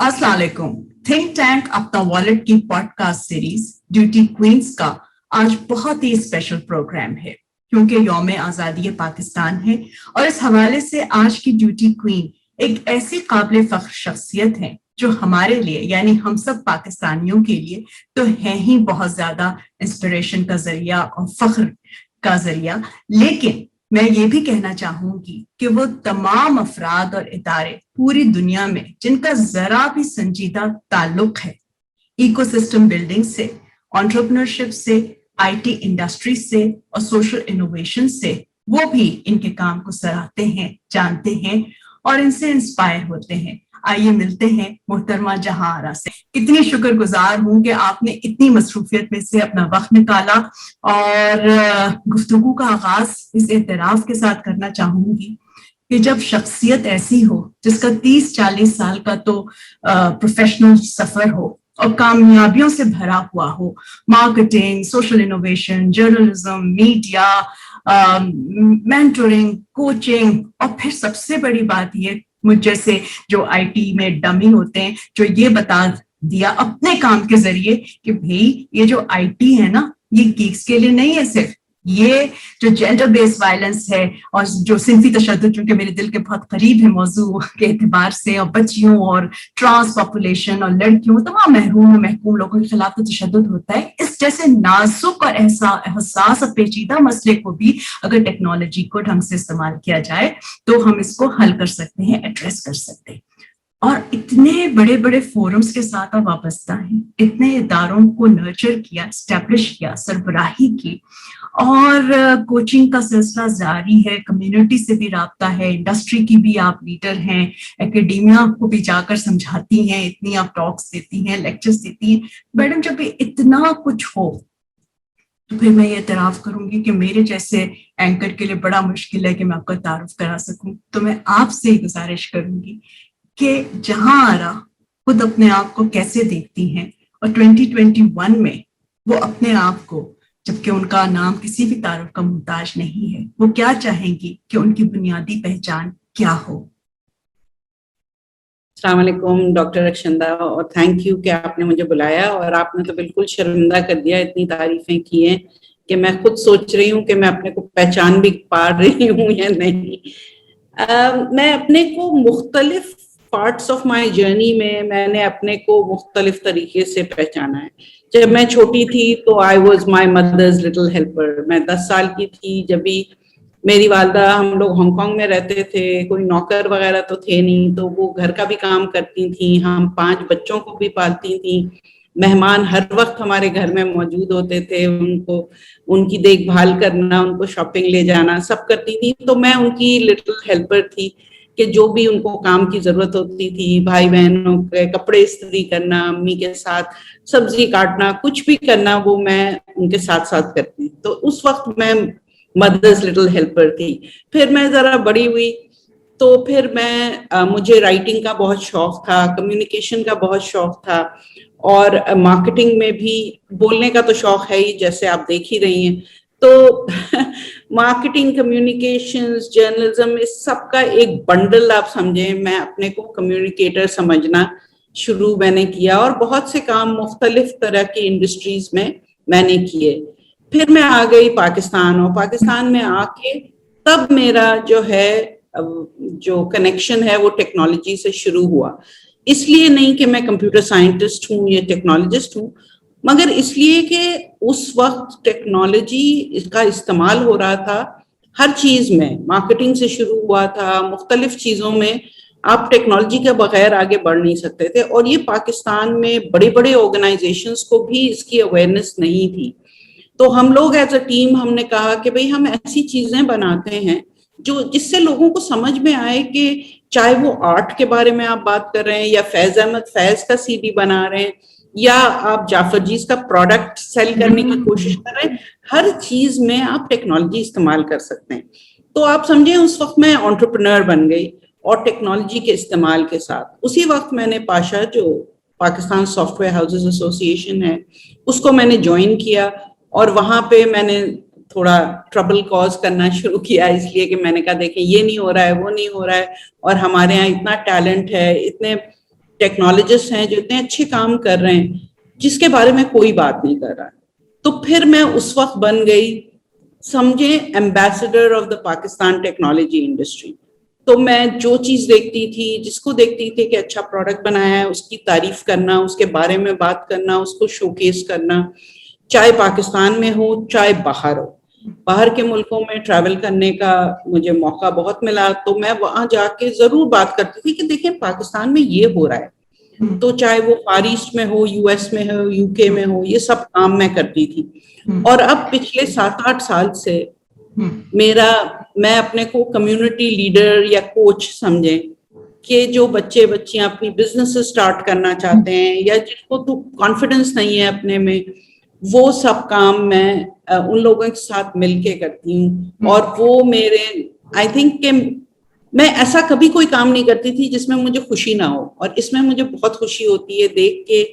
अस्सलाम वालेकुम। Think tank अपना वॉलेट की पॉडकास्ट सीरीज ड्यूटी क्वींस का आज बहुत ही स्पेशल प्रोग्राम है क्योंकि यौम आज़ादी पाकिस्तान है और इस हवाले से आज की ड्यूटी क्वीन एक ऐसी काबिल फख्र शख्सियत है जो हमारे लिए यानी हम सब पाकिस्तानियों के लिए तो है ही बहुत ज्यादा इंस्पिरेशन का जरिया और फख्र का जरिया, लेकिन मैं ये भी कहना चाहूंगी कि वो तमाम अफराद और इदारे पूरी दुनिया में जिनका जरा भी संजीदा ताल्लुक है इकोसिस्टम बिल्डिंग से, एंटरप्रेन्योरशिप से, आईटी इंडस्ट्री से और सोशल इनोवेशन से, वो भी इनके काम को सराहते हैं, जानते हैं और इनसे इंस्पायर होते हैं। आइए मिलते हैं मोहतरमा जहां आरा से। कितनी शुक्रगुजार हूं कि आपने इतनी मसरूफियत में से अपना वक्त निकाला और गुफ्तगू का आगाज इस एतराफ के साथ करना चाहूंगी कि जब शख्सियत ऐसी हो जिसका 30-40 साल का तो प्रोफेशनल सफर हो और कामयाबियों से भरा हुआ हो, marketing, social innovation, journalism, media, mentoring, coaching और फिर सबसे बड़ी बात ये मुझ जैसे जो आईटी में डमी होते हैं जो ये बता दिया अपने काम के जरिए कि भाई ये जो आईटी है ना ये गीक्स के लिए नहीं है, सिर्फ ये जो जेंडर बेस्ड वायलेंस है और जो सिंफी तशद्दुद, चूंकि मेरे दिल के बहुत करीब है मौजू के एतबार से, और बच्चियों और ट्रांस पॉपुलेशन और लड़कियों, तमाम महरूम और महकूम लोगों के खिलाफ तो तशद्दुद होता है। इस जैसे नाजुक और एहसास और पेचीदा मसले को भी अगर टेक्नोलॉजी को ढंग से इस्तेमाल किया जाए तो हम इसको हल कर सकते हैं, एड्रेस कर सकते हैं। और इतने बड़े बड़े फोरम्स के साथ आप वाबस्ता हैं, इतने इदारों को नर्चर किया, एस्टेब्लिश किया, सरबराही की, और कोचिंग का सिलसिला जारी है, कम्युनिटी से भी राब्ता है, इंडस्ट्री की भी आप लीडर हैं, एकेडेमिया को भी जाकर समझाती हैं, इतनी आप टॉक्स देती हैं, लेक्चर्स देती हैं। मैडम जब इतना कुछ हो तो फिर मैं ये एतराफ़ करूंगी कि मेरे जैसे एंकर के लिए बड़ा मुश्किल है कि मैं आपका तारुफ करा सकूं। तो मैं आपसे ही गुजारिश करूंगी कि जहां आरा खुद अपने आप को कैसे देखती हैं और 2021 में वो अपने आप को, जबकि उनका नाम किसी भी तारुफ का मुहताज नहीं है, वो क्या चाहेंगी कि उनकी बुनियादी पहचान क्या हो। अस्सलाम वालेकुम डॉक्टर रक्षंदा, और थैंक यू कि आपने मुझे बुलाया। और आपने तो बिल्कुल शर्मिंदा कर दिया, इतनी तारीफें की हैं कि मैं खुद सोच रही हूँ कि मैं अपने को पहचान भी पा रही हूँ या नहीं। मैं अपने को मुख्तलिफ पार्ट्स ऑफ माई जर्नी में मैंने अपने को मुख्तलिफ तरीके से पहचाना है। जब मैं छोटी थी तो I was my mother's little helper. मैं 10 साल की थी जब भी मेरी वालदा, हम लोग हांगकांग में रहते थे, कोई नौकर वगैरह तो थे नहीं, तो वो घर का भी काम करती थी, हम 5 बच्चों को भी पालती थी, मेहमान हर वक्त हमारे घर में मौजूद होते थे, उनको उनकी देखभाल करना, उनको शॉपिंग ले जाना सब करती थी। तो मैं उनकी लिटिल हेल्पर थी कि जो भी उनको काम की जरूरत होती थी, भाई बहनों के कपड़े इस्त्री करना, अम्मी के साथ सब्जी काटना, कुछ भी करना, वो मैं उनके साथ साथ करती। तो उस वक्त मैं मदर्स लिटिल हेल्पर थी। फिर मैं जरा बड़ी हुई तो फिर मुझे राइटिंग का बहुत शौक था, कम्युनिकेशन का बहुत शौक था, और मार्केटिंग में भी बोलने का तो शौक है ही, जैसे आप देख ही रही हैं। तो मार्केटिंग, कम्युनिकेशंस, जर्नलिज्म, इस सब का एक बंडल आप समझें। मैं अपने को कम्युनिकेटर समझना शुरू मैंने किया और बहुत से काम मुख्तलिफ तरह की इंडस्ट्रीज में मैंने किए। फिर मैं आ गई पाकिस्तान, और पाकिस्तान में आके तब मेरा जो कनेक्शन है वो टेक्नोलॉजी से शुरू हुआ। इसलिए नहीं कि मैं कंप्यूटर साइंटिस्ट हूँ या टेक्नोलॉजिस्ट हूँ, मगर इसलिए कि उस वक्त टेक्नोलॉजी इसका इस्तेमाल हो रहा था हर चीज में। मार्केटिंग से शुरू हुआ था, मुख्तलिफ चीजों में आप टेक्नोलॉजी के बगैर आगे बढ़ नहीं सकते थे। और ये पाकिस्तान में बड़े बड़े ऑर्गेनाइजेशंस को भी इसकी अवेयरनेस नहीं थी। तो हम लोग एज अ टीम हमने कहा कि भाई हम ऐसी चीजें बनाते हैं जो जिससे लोगों को समझ में आए कि चाहे वो आर्ट के बारे में आप बात कर रहे हैं, या फैज अहमद फैज का सीडी बना रहे हैं, या आप जाफर जीज का प्रोडक्ट सेल करने की कोशिश कर रहे हैं, हर चीज में आप टेक्नोलॉजी इस्तेमाल कर सकते हैं। तो आप समझे उस वक्त मैं एंटरप्रेन्योर बन गई, और टेक्नोलॉजी के इस्तेमाल के साथ उसी वक्त मैंने पाशा, जो पाकिस्तान सॉफ्टवेयर हाउसेस एसोसिएशन है, उसको मैंने ज्वाइन किया। और वहां पे मैंने थोड़ा ट्रबल कॉज करना शुरू किया, इसलिए कि मैंने कहा देखें ये नहीं हो रहा है, वो नहीं हो रहा है, और हमारे यहाँ इतना टैलेंट है, इतने ٹیکنالوجسٹ ہیں جو اتنے اچھے کام کر رہے ہیں جس کے بارے میں کوئی بات نہیں کر رہا. تو پھر میں اس وقت بن گئی سمجھے ambassador of the Pakistan technology industry. تو میں جو چیز دیکھتی تھی, جس کو دیکھتی تھی کہ اچھا پروڈکٹ بنایا ہے, اس کی تعریف کرنا, اس کے بارے میں بات کرنا, اس کو شوکیس کرنا, چاہے پاکستان میں ہو چاہے باہر ہو. باہر کے ملکوں میں ٹریول کرنے کا مجھے موقع بہت ملا, تو میں وہاں جا کے ضرور بات کرتی تھی کہ دیکھیں پاکستان میں یہ ہو رہا ہے. تو چاہے وہ فار ایسٹ میں ہو, یو ایس میں ہو, یو کے میں ہو, یہ سب کام میں کرتی تھی. اور اب پچھلے 7-8 سال سے میں اپنے کو کمیونٹی لیڈر یا کوچ سمجھیں کہ جو بچے بچیاں اپنی بزنس اسٹارٹ کرنا چاہتے ہیں یا جن کو تو کانفیڈنس نہیں ہے اپنے میں, وہ سب کام میں ان لوگوں کے ساتھ مل کے کرتی ہوں. اور وہ میرے آئی تھنک کہ میں ایسا کبھی کوئی کام نہیں کرتی تھی جس میں مجھے خوشی نہ ہو, اور اس میں مجھے بہت خوشی ہوتی ہے دیکھ کے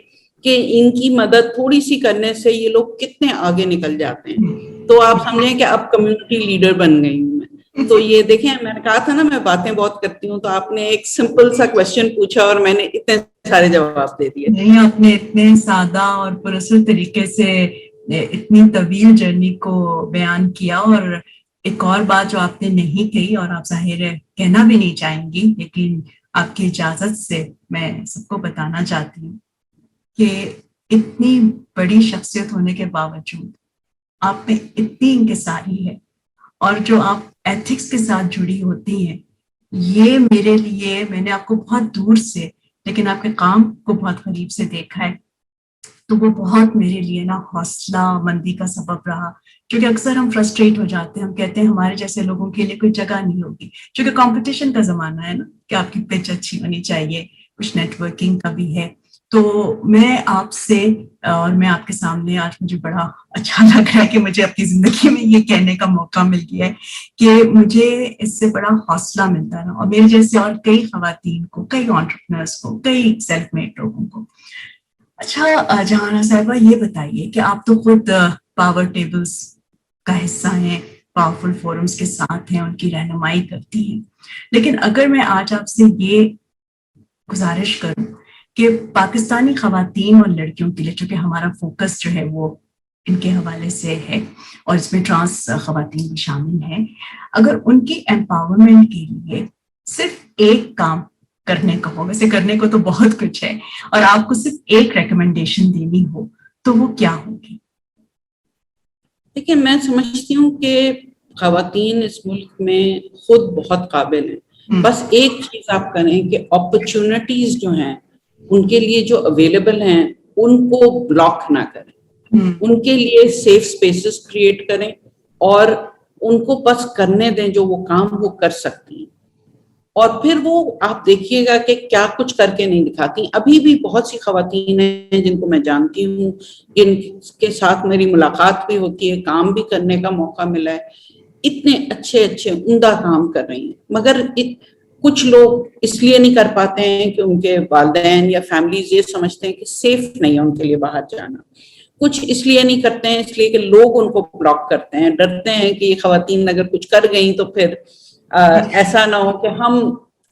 کہ ان کی مدد تھوڑی سی کرنے سے یہ لوگ کتنے آگے نکل جاتے ہیں. تو آپ سمجھیں کہ اب کمیونٹی لیڈر بن گئی ہوں میں. تو یہ دیکھیں, میں نے کہا تھا نا میں باتیں بہت کرتی ہوں, تو آپ نے ایک سمپل سا کوشچن پوچھا اور میں نے اتنے سارے جواب دے دیے. نہیں, آپ نے اتنے سادہ اور پرسر طریقے سے اتنی طویل جرنی کو بیان کیا. اور ایک اور بات جو آپ نے نہیں کہی اور آپ ظاہر ہے کہنا بھی نہیں چاہیں گی, لیکن آپ کی اجازت سے میں سب کو بتانا چاہتی ہوں کہ اتنی بڑی شخصیت ہونے کے باوجود آپ میں اتنی انکساری ہے, اور جو آپ ایتھکس کے ساتھ جڑی ہوتی ہیں, یہ میرے لیے, میں نے آپ کو بہت دور سے لیکن آپ کے کام کو بہت قریب سے دیکھا ہے, تو وہ بہت میرے لیے نا حوصلہ مندی کا سبب رہا. کیونکہ اکثر ہم فرسٹریٹ ہو جاتے ہیں, ہم کہتے ہیں ہمارے جیسے لوگوں کے لیے کوئی جگہ نہیں ہوگی, کیونکہ کمپٹیشن کا زمانہ ہے نا, کہ آپ کی پچ اچھی ہونی چاہیے, کچھ نیٹ ورکنگ کا بھی ہے. تو میں آپ سے, اور میں آپ کے سامنے آج مجھے بڑا اچھا لگ رہا ہے کہ مجھے اپنی زندگی میں یہ کہنے کا موقع مل گیا ہے کہ مجھے اس سے بڑا حوصلہ ملتا ہے, اور میرے جیسے اور کئی خواتین کو, کئی انٹرپرینرز کو, کئی سیلف میڈ لوگوں کو. اچھا جہانا صاحبہ, یہ بتائیے کہ آپ تو خود پاور ٹیبلز کا حصہ ہیں, پاورفل فورمز کے ساتھ ہیں, ان کی رہنمائی کرتی ہیں, لیکن اگر میں آج آپ سے یہ گزارش کروں کہ پاکستانی خواتین اور لڑکیوں کے لیے, چونکہ ہمارا فوکس جو ہے وہ ان کے حوالے سے ہے اور اس میں ٹرانس خواتین بھی شامل ہیں, اگر ان کی امپاورمنٹ کے لیے صرف ایک کام کرنے کا ہو, ویسے کرنے کو تو بہت کچھ ہے, اور آپ کو صرف ایک ریکمنڈیشن دینی ہو, تو وہ کیا ہوگی؟ دیکھیں, میں سمجھتی ہوں کہ خواتین اس ملک میں خود بہت قابل ہیں. بس ایک چیز آپ کریں کہ اپرچونٹیز جو ہیں ان کے لیے جو اویلیبل ہیں ان کو بلاک نہ کریں, ان کے لیے سیف سپیسز کریٹ کریں اور ان کو بس کرنے دیں جو وہ کام وہ کر سکتی ہیں. اور پھر وہ آپ دیکھیے گا کہ کیا کچھ کر کے نہیں دکھاتی. ابھی بھی بہت سی خواتین ہیں جن کو میں جانتی ہوں, جن کے ساتھ میری ملاقات بھی ہوتی ہے, کام بھی کرنے کا موقع ملا ہے, اتنے اچھے اچھے عمدہ کام کر رہی ہیں. مگر کچھ لوگ اس لیے نہیں کر پاتے ہیں کہ ان کے والدین یا فیملیز یہ سمجھتے ہیں کہ سیف نہیں ہے ان کے لیے باہر جانا. کچھ اس لیے نہیں کرتے ہیں اس لیے کہ لوگ ان کو بلاک کرتے ہیں, ڈرتے ہیں کہ یہ خواتین اگر کچھ کر گئیں تو پھر ایسا نہ ہو کہ ہم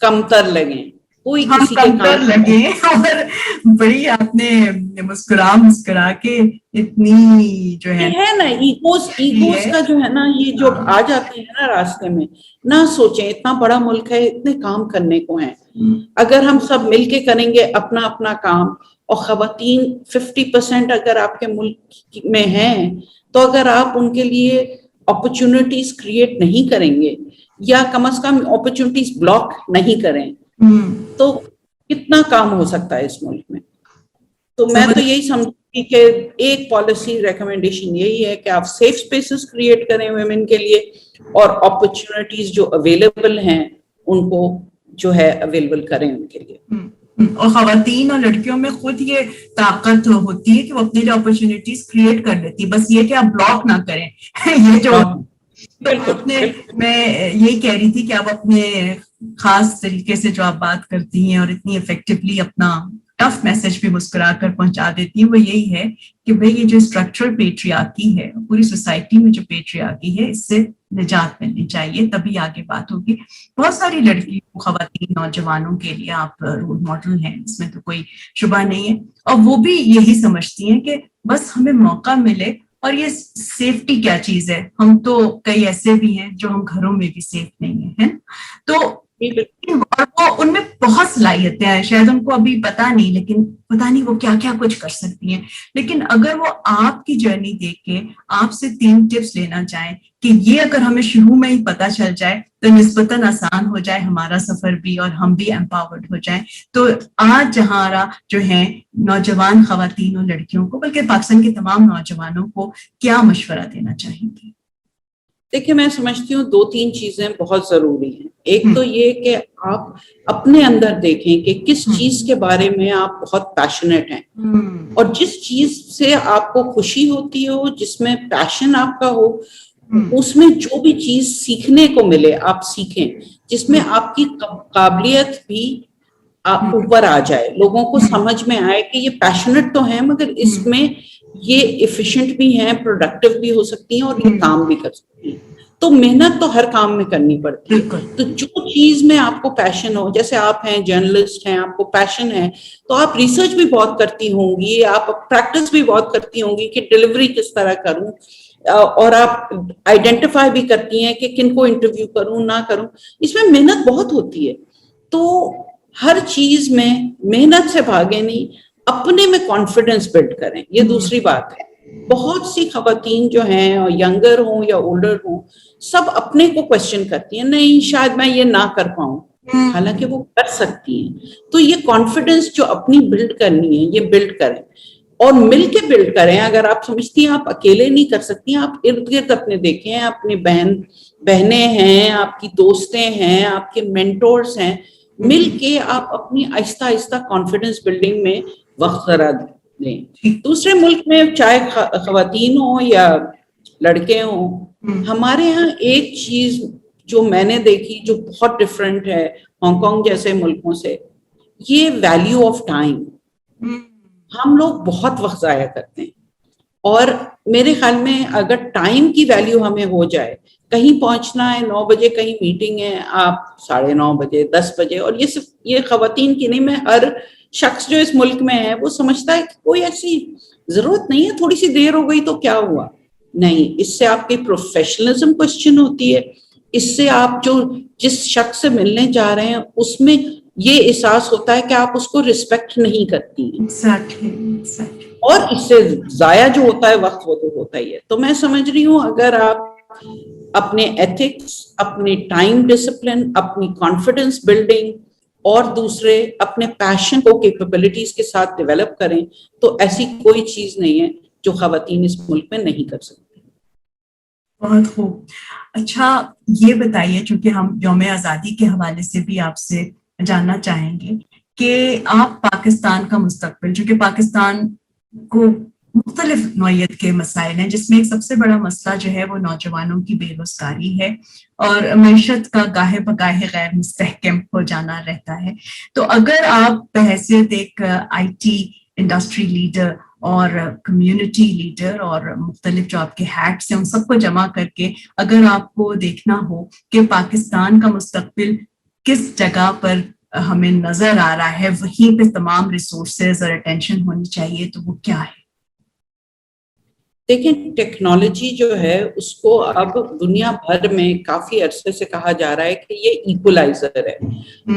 کمتر لگیں, کوئی کسی کے کام لگے. اور بڑی آپ نے مسکرا کے اتنی جو ہے نا ایگوز کا جو ہے نا, یہ جو آ جاتے ہیں نا راستے میں, نہ سوچیں اتنا بڑا ملک ہے, اتنے کام کرنے کو ہیں. اگر ہم سب مل کے کریں گے اپنا اپنا کام, اور خواتین 50% اگر آپ کے ملک میں ہیں, تو اگر آپ ان کے لیے اپرچونٹیز کریٹ نہیں کریں گے یا کم از کم اپرچونٹیز بلاک نہیں کریں, تو کتنا کام ہو سکتا ہے اس ملک میں. تو میں تو یہی سمجھتی کہ ایک پالیسی ریکمنڈیشن یہی ہے کہ آپ سیف اسپیسز کریٹ کریں ویمن کے لیے, اور اپرچونٹیز جو اویلیبل ہیں ان کو جو ہے اویلیبل کریں ان کے لیے. اور خواتین اور لڑکیوں میں خود یہ طاقت ہوتی ہے کہ وہ اپنے لیے اپرچونٹیز کریٹ کر لیتی ہے, بس یہ کہ آپ بلاک نہ کریں. یہ جو میں یہی کہہ رہی تھی کہ آپ اپنے خاص طریقے سے جو آپ بات کرتی ہیں اور اتنی افیکٹولی اپنا टफ मैसेज भी मुस्कुरा कर पहुंचा देती हूँ, वो यही है कि भाई ये जो स्ट्रक्चरल पेट्रियार्की है, पूरी सोसाइटी में जो पेट्रियार्की है, इससे निजात मिलनी चाहिए, तभी आगे बात होगी। बहुत सारी लड़कियों, खवातीन, नौजवानों के लिए आप रोल मॉडल हैं, इसमें तो कोई शुबा नहीं है, और वो भी यही समझती हैं कि बस हमें मौका मिले। और ये सेफ्टी क्या चीज है, हम तो कई ऐसे भी हैं जो हम घरों में भी सेफ नहीं है, तो और वो उनमें बहुत सलाहियतें हैं, शायद उनको अभी पता नहीं, लेकिन पता नहीं वो क्या क्या कुछ कर सकती हैं। लेकिन अगर वो आपकी जर्नी देख के आपसे 3 टिप्स लेना चाहें कि ये अगर हमें शुरू में ही पता चल जाए तो निस्बतन आसान हो जाए हमारा सफर भी, और हम भी एम्पावर्ड हो जाएं, तो आज जहां जो है नौजवान खवातीन और लड़कियों को, बल्कि पाकिस्तान के तमाम नौजवानों को क्या मशवरा देना चाहेंगे? देखिए, मैं समझती हूँ 2-3 चीजें बहुत जरूरी हैं। एक तो ये कि आप अपने अंदर देखें कि किस चीज के बारे में आप बहुत पैशनेट हैं, और जिस चीज से आपको खुशी होती हो, जिसमें पैशन आपका हो, उसमें जो भी चीज सीखने को मिले आप सीखें, जिसमें आपकी काबिलियत भी आप ऊपर आ जाए, लोगों को समझ में आए कि ये पैशनेट तो है मगर इसमें ये एफिशिएंट भी हैं, प्रोडक्टिव भी हो सकती हैं और ये काम भी कर सकती हैं। तो मेहनत तो हर काम में करनी पड़ती है। तो जो चीज में आपको पैशन हो, जैसे आप हैं जर्नलिस्ट हैं, आपको पैशन है, तो आप रिसर्च भी बहुत करती होंगी, आप प्रैक्टिस भी बहुत करती होंगी कि डिलीवरी किस तरह करूं, और आप आइडेंटिफाई भी करती हैं कि किनको इंटरव्यू करूं ना करूं। इसमें मेहनत बहुत होती है। तो हर चीज में मेहनत से भागे नहीं, अपने में कॉन्फिडेंस बिल्ड करें, ये दूसरी बात है। बहुत सी खवातीन जो हैं, और यंगर हो या ओल्डर हो, सब अपने को क्वेश्चन करती हैं, नहीं शायद मैं ये ना कर पाऊं, हालांकि वो कर सकती हैं। तो ये कॉन्फिडेंस जो अपनी बिल्ड करनी है, ये बिल्ड करें और मिलके बिल्ड करें। अगर आप समझती हैं आप अकेले नहीं कर सकती, आप इर्द गिर्द अपने देखें, अपनी बहनें हैं, आपकी दोस्तें हैं, आपके मेंटोर्स हैं, मिलके आप अपनी आहिस्ता आहिस्ता कॉन्फिडेंस बिल्डिंग में वक्त जरा दें। दूसरे मुल्क में चाहे खवातीन हो या लड़के हो, हमारे यहाँ एक चीज जो मैंने देखी जो बहुत डिफरेंट है हांगकांग जैसे मुल्कों से, ये वैल्यू ऑफ टाइम। हम लोग बहुत वक्त जाया करते हैं, और मेरे ख्याल में अगर टाइम की वैल्यू हमें हो जाए, कहीं पहुंचना है 9 बजे, कहीं मीटिंग है आप 9:30 बजे 10 बजे, और ये सिर्फ ये खवातीन की नहीं, मैं हर शख्स जो इस मुल्क में है वो समझता है कि कोई ऐसी जरूरत नहीं है, थोड़ी सी देर हो गई तो क्या हुआ। नहीं, इससे आपकी प्रोफेशनलिज्म क्वेश्चन होती है, इससे आप जो जिस शख्स से मिलने जा रहे हैं उसमें ये एहसास होता है कि आप उसको रिस्पेक्ट नहीं करती हैं। Exactly. और इससे जाया जो होता है वक्त, वो तो होता ही है। तो मैं समझ रही हूँ अगर आप अपने एथिक्स, अपने टाइम डिसिप्लिन, अपनी कॉन्फिडेंस बिल्डिंग और दूसरे अपने पैशन को कैपेबिलिटीज के साथ डेवलप करें, तो ऐसी कोई चीज नहीं है जो खवातीन इस मुल्क में नहीं कर सकती। बहुत खूब। अच्छा, ये बताइए, चूंकि हम यौम आज़ादी के हवाले से भी आपसे जानना चाहेंगे कि आप पाकिस्तान का मुस्तकबिल, चूंकि पाकिस्तान को मुख्तलिफ नौयत के मसाइल हैं, जिसमें एक सबसे बड़ा मसला जो है वो नौजवानों की बेरोजगारी है और मैशत का गाहे बगाहे गैर मुस्तहकम हो जाना रहता है। तो अगर आप बहैसियत एक IT इंडस्ट्री लीडर और कम्युनिटी लीडर और मुख्तलिफ जो आपके हैट्स हैं उन सबको जमा करके अगर आपको देखना हो कि पाकिस्तान का मुस्तकबिल किस जगह पर हमें नजर आ रहा है, वहीं पे तमाम रिसोर्सेज और अटेंशन होनी चाहिए, तो वो क्या है? देखिए, टेक्नोलॉजी जो है उसको अब दुनिया भर में काफी अरसे से कहा जा रहा है कि ये इक्वलाइजर है।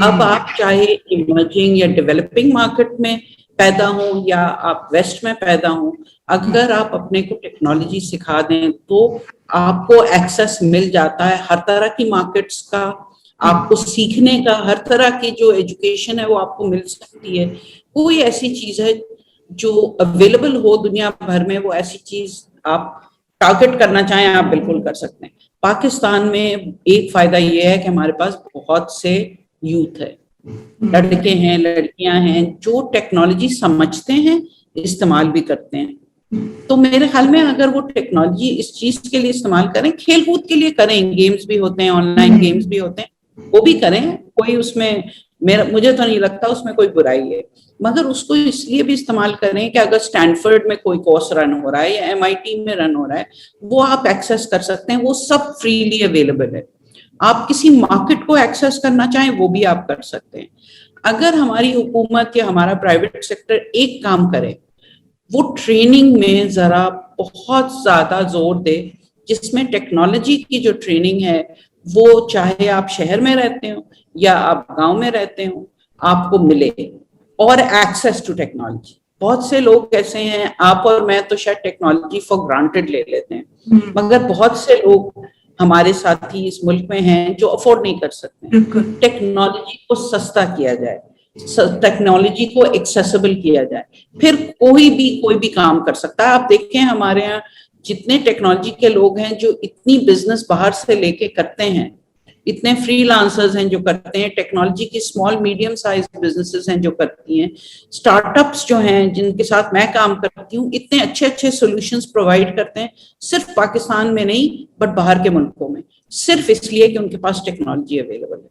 अब आप चाहे इमर्जिंग या डेवलपिंग मार्केट में पैदा हो या आप वेस्ट में पैदा हो, अगर आप अपने को टेक्नोलॉजी सिखा दें तो आपको एक्सेस मिल जाता है हर तरह की मार्केट्स का, आपको सीखने का हर तरह की जो एजुकेशन है वो आपको मिल सकती है। कोई ऐसी चीज है जो अवेलेबल हो दुनिया भर में, वो ऐसी चीज आप टारगेट करना चाहें आप बिल्कुल कर सकते हैं। पाकिस्तान में एक फायदा ये है कि हमारे पास बहुत से यूथ है, लड़के हैं, लड़कियां हैं जो टेक्नोलॉजी समझते हैं, इस्तेमाल भी करते हैं। तो मेरे ख्याल में अगर वो टेक्नोलॉजी इस चीज के लिए इस्तेमाल करें, खेल कूद के लिए करें, गेम्स भी होते हैं, ऑनलाइन गेम्स भी होते हैं, वो भी करें, कोई उसमें مجھے تو نہیں لگتا اس میں کوئی برائی ہے، مگر اس کو اس لیے بھی استعمال کریں کہ اگر اسٹینفورڈ میں کوئی کورس رن ہو رہا ہے یا MIT میں رن ہو رہا ہے، وہ آپ ایکسیس کر سکتے ہیں، وہ سب فریلی اویلیبل ہے. آپ کسی مارکیٹ کو ایکسیس کرنا چاہیں وہ بھی آپ کر سکتے ہیں. اگر ہماری حکومت یا ہمارا پرائیویٹ سیکٹر ایک کام کرے، وہ ٹریننگ میں ذرا بہت زیادہ زور دے، جس میں ٹیکنالوجی کی جو ٹریننگ ہے وہ چاہے آپ شہر میں رہتے ہو یا آپ گاؤں میں رہتے ہو آپ کو ملے، اور ایکسیس ٹو ٹیکنالوجی. بہت سے لوگ ایسے ہیں، آپ اور میں تو شاید ٹیکنالوجی فار گرانٹیڈ لے لیتے ہیں، مگر بہت سے لوگ ہمارے ساتھی اس ملک میں ہیں جو افورڈ نہیں کر سکتے. ٹیکنالوجی کو سستا کیا جائے، ٹیکنالوجی کو ایکسیسیبل کیا جائے، پھر کوئی بھی کام کر سکتا ہے. آپ دیکھیں ہمارے یہاں جتنے ٹیکنالوجی کے لوگ ہیں جو اتنی بزنس باہر سے لے کے کرتے ہیں، اتنے فری لانسرز ہیں جو کرتے ہیں، ٹیکنالوجی کی اسمال میڈیم سائز بزنسز ہیں جو کرتی ہیں، اسٹارٹ اپس جو ہیں جن کے ساتھ میں کام کرتی ہوں، اتنے اچھے اچھے سولوشنز پرووائڈ کرتے ہیں، صرف پاکستان میں نہیں بٹ باہر کے ملکوں میں، صرف اس لیے کہ ان کے پاس ٹیکنالوجی اویلیبل ہے.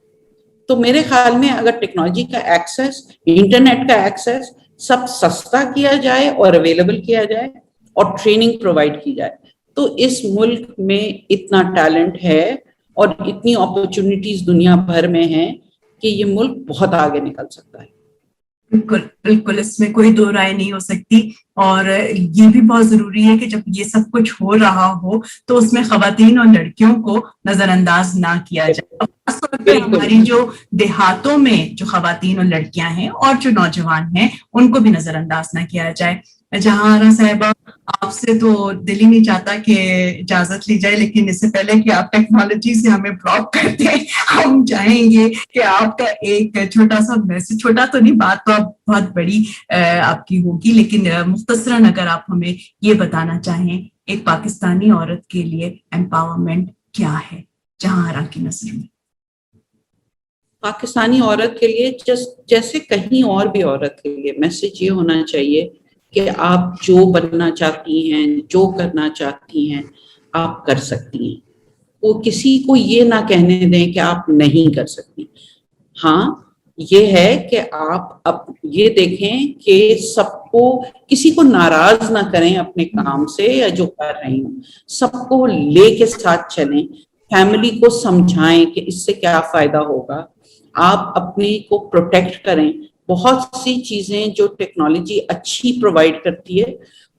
تو میرے خیال میں اگر ٹیکنالوجی کا ایکسیس، انٹرنیٹ کا ایکسیس سب سستا کیا جائے اور اویلیبل کیا جائے اور ٹریننگ پرووائڈ کی جائے، تو اس ملک میں اتنا ٹیلنٹ ہے اور اتنی اپرچونٹیز دنیا بھر میں ہیں کہ یہ ملک بہت آگے نکل سکتا ہے. بالکل بالکل، اس میں کوئی دو رائے نہیں ہو سکتی. اور یہ بھی بہت ضروری ہے کہ جب یہ سب کچھ ہو رہا ہو تو اس میں خواتین اور لڑکیوں کو نظر انداز نہ کیا جائے. خاص طور پہ ہماری جو دیہاتوں میں جو خواتین اور لڑکیاں ہیں اور جو نوجوان ہیں ان کو بھی نظر انداز نہ کیا جائے. جہاں صاحبہ، آپ سے تو دل ہی نہیں چاہتا کہ اجازت لی جائے، لیکن اس سے پہلے کہ آپ ٹیکنالوجی سے ہمیں بلاک کر دیں، ہم چاہیں گے کہ آپ کا ایک چھوٹا سا میسج، چھوٹا تو نہیں، بات تو آپ بہت بڑی آپ کی ہوگی، لیکن مختصراً اگر آپ ہمیں یہ بتانا چاہیں ایک پاکستانی عورت کے لیے امپاورمنٹ کیا ہے جہاں آرا کی نظر میں؟ پاکستانی عورت کے لیے جیسے کہیں اور بھی عورت کے لیے میسج یہ ہونا چاہیے کہ آپ جو بننا چاہتی ہیں، جو کرنا چاہتی ہیں، آپ کر سکتی ہیں. وہ کسی کو یہ نہ کہنے دیں کہ آپ نہیں کر سکتی. ہاں یہ ہے کہ آپ یہ دیکھیں کہ سب کو، کسی کو ناراض نہ کریں اپنے کام سے یا جو کر رہی ہوں، سب کو لے کے ساتھ چلیں، فیملی کو سمجھائیں کہ اس سے کیا فائدہ ہوگا، آپ اپنے کو پروٹیکٹ کریں. بہت سی چیزیں جو ٹیکنالوجی اچھی پرووائڈ کرتی ہے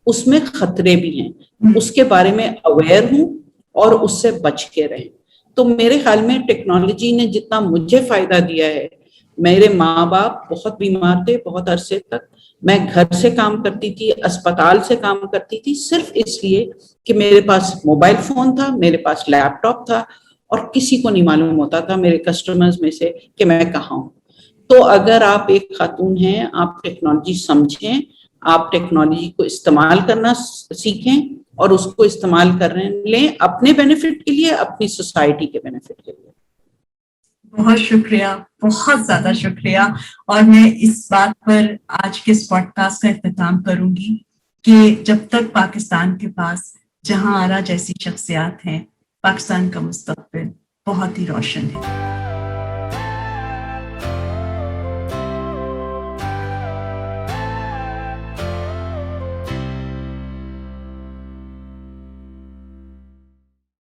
اس میں خطرے بھی ہیں، اس کے بارے میں اویئر ہوں اور اس سے بچ کے رہیں. تو میرے خیال میں ٹیکنالوجی نے جتنا مجھے فائدہ دیا ہے، میرے ماں باپ بہت بیمار تھے بہت عرصے تک، میں گھر سے کام کرتی تھی، اسپتال سے کام کرتی تھی، صرف اس لیے کہ میرے پاس موبائل فون تھا، میرے پاس لیپ ٹاپ تھا، اور کسی کو نہیں معلوم ہوتا تھا میرے کسٹمرز میں سے کہ میں کہاں ہوں. تو اگر آپ ایک خاتون ہیں، آپ ٹیکنالوجی سمجھیں، آپ ٹیکنالوجی کو استعمال کرنا سیکھیں اور اس کو استعمال کرنے لیں اپنے بینیفٹ کے لیے، اپنی سوسائٹی کے بینیفٹ کے لیے. بہت شکریہ، بہت زیادہ شکریہ. اور میں اس بات پر آج کے اس پوڈ کاسٹ کا اختتام کروں گی کہ جب تک پاکستان کے پاس جہاں آرا جیسی شخصیات ہیں، پاکستان کا مستقبل بہت ہی روشن ہے.